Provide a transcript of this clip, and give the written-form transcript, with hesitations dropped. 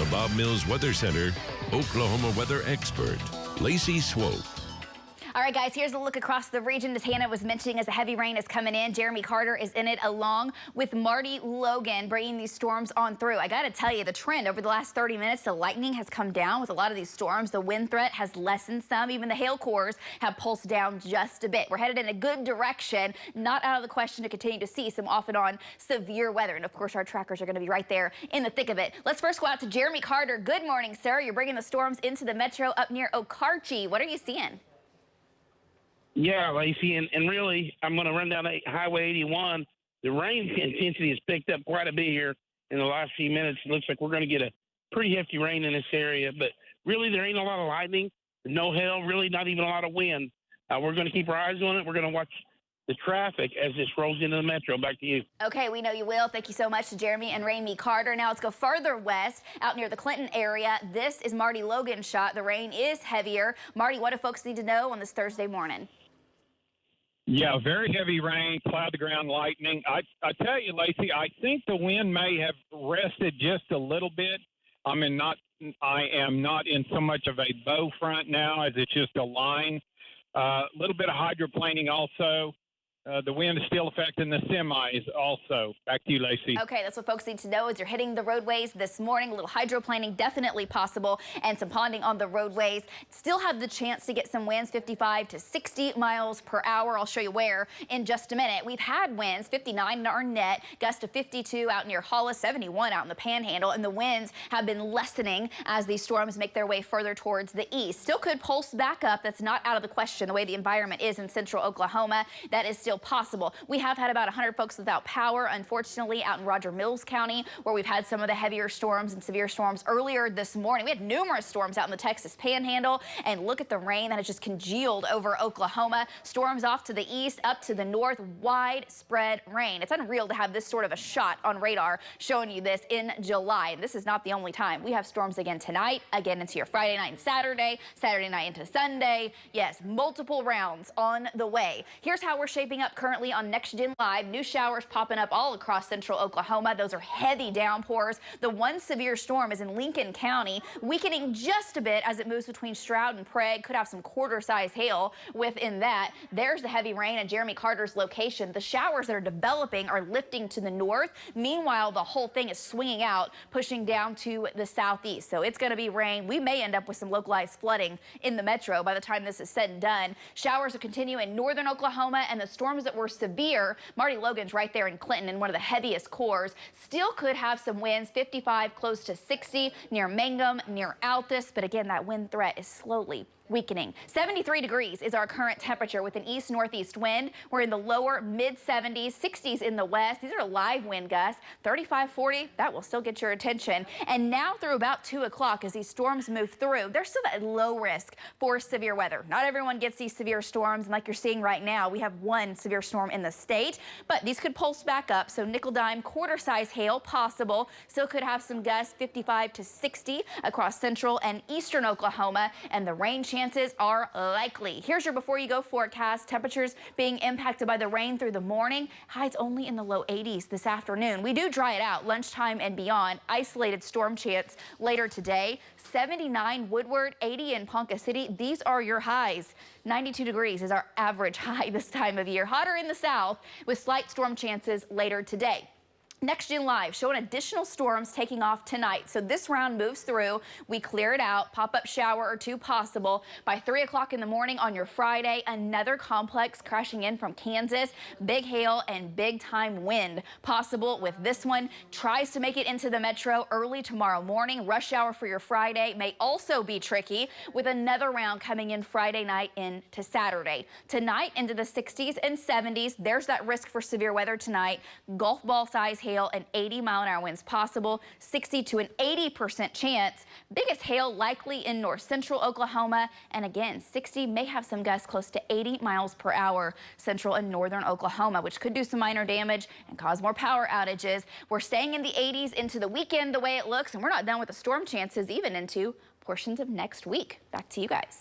the Bob Mills Weather Center, Oklahoma weather expert, Lacey Swope. All right, guys, here's a look across the region. As Hannah was mentioning, as the heavy rain is coming in, Jeremy Carter is in it along with Marty Logan, bringing these storms on through. I got to tell you, the trend over the last 30 minutes, the lightning has come down with a lot of these storms. The wind threat has lessened some. Even the hail cores have pulsed down just a bit. We're headed in a good direction. Not out of the question to continue to see some off and on severe weather. And of course, our trackers are going to be right there in the thick of it. Let's first go out to Jeremy Carter. Good morning, sir. You're bringing the storms into the metro up near Okarche. What are you seeing? Yeah, Lacey, and really, I'm going to run down Highway 81. The rain intensity has picked up quite a bit here in the last few minutes. It looks like we're going to get a pretty hefty rain in this area, but really there ain't a lot of lightning, no hail, really not even a lot of wind. We're going to keep our eyes on it. We're going to watch the traffic as this rolls into the metro. Back to you. Okay, we know you will. Thank you so much to Jeremy and Ramey Carter. Now let's go further west, out near the Clinton area. This is Marty Logan's shot. The rain is heavier. Marty, what do folks need to know on this Thursday morning? Yeah, very heavy rain, cloud-to-ground lightning. I tell you, Lacey, I think the wind may have rested just a little bit. I am not in so much of a bow front now as it's just a line. A little bit of hydroplaning also. The wind is still affecting the semis also. Back to you, Lacey. Okay, that's what folks need to know as you're hitting the roadways this morning. A little hydroplaning definitely possible and some ponding on the roadways. Still have the chance to get some winds 55 to 60 miles per hour. I'll show you where in just a minute. We've had winds 59 in Arnett, gust of 52 out near Hollis, 71 out in the Panhandle, and the winds have been lessening as these storms make their way further towards the east. Still could pulse back up. That's not out of the question the way the environment is in central Oklahoma. That is still possible. We have had about 100 folks without power, unfortunately, out in Roger Mills County, where we've had some of the heavier storms and severe storms earlier this morning. We had numerous storms out in the Texas Panhandle, and look at the rain that has just congealed over Oklahoma. Storms off to the east, up to the north, widespread rain. It's unreal to have this sort of a shot on radar showing you this in July. And this is not the only time. We have storms again tonight, again into your Friday night and Saturday, Saturday night into Sunday. Yes, multiple rounds on the way. Here's how we're shaping up currently on Next Gen Live. New showers popping up all across central Oklahoma. Those are heavy downpours. The one severe storm is in Lincoln County, weakening just a bit as it moves between Stroud and Prague. Could have some quarter-size hail within that. There's the heavy rain at Jeremy Carter's location. The showers that are developing are lifting to the north. Meanwhile, the whole thing is swinging out, pushing down to the southeast. So it's going to be rain. We may end up with some localized flooding in the metro by the time this is said and done. Showers will continue in northern Oklahoma, and the storms that were severe, Marty Logan's right there in Clinton in one of the heaviest cores, still could have some winds 55 close to 60 near Mangum, near Altus, but again, that wind threat is slowly weakening. 73 degrees is our current temperature with an east-northeast wind. We're in the lower mid-70s, 60s in the west. These are live wind gusts. 35, 40, that will still get your attention. And now through about 2 o'clock as these storms move through, there's still at low risk for severe weather. Not everyone gets these severe storms, and like you're seeing right now, we have one severe storm in the state, but these could pulse back up. So nickel-dime, quarter-size hail possible. Still could have some gusts 55 to 60 across central and eastern Oklahoma, and the rain chances are likely. Here's your before you go forecast. Temperatures being impacted by the rain through the morning. Highs only in the low 80s this afternoon. We do dry it out lunchtime and beyond. Isolated storm chance later today. 79 Woodward, 80 in Ponca City. These are your highs. 92 degrees is our average high this time of year. Hotter in the south with slight storm chances later today. Next Gen Live showing additional storms taking off tonight. So this round moves through. We clear it out. Pop-up shower or two possible. By 3 o'clock in the morning on your Friday, another complex crashing in from Kansas. Big hail and big time wind possible with this one. Tries to make it into the metro early tomorrow morning. Rush hour for your Friday may also be tricky with another round coming in Friday night into Saturday. Tonight into the 60s and 70s. There's that risk for severe weather tonight. Golf ball size hail and 80-mile-an-hour winds possible, 60 to an 80% chance. Biggest hail likely in north central Oklahoma, and again, 60 may have some gusts close to 80 miles per hour central and northern Oklahoma, which could do some minor damage and cause more power outages. We're staying in the 80s into the weekend the way it looks, and we're not done with the storm chances even into portions of next week. Back to you guys.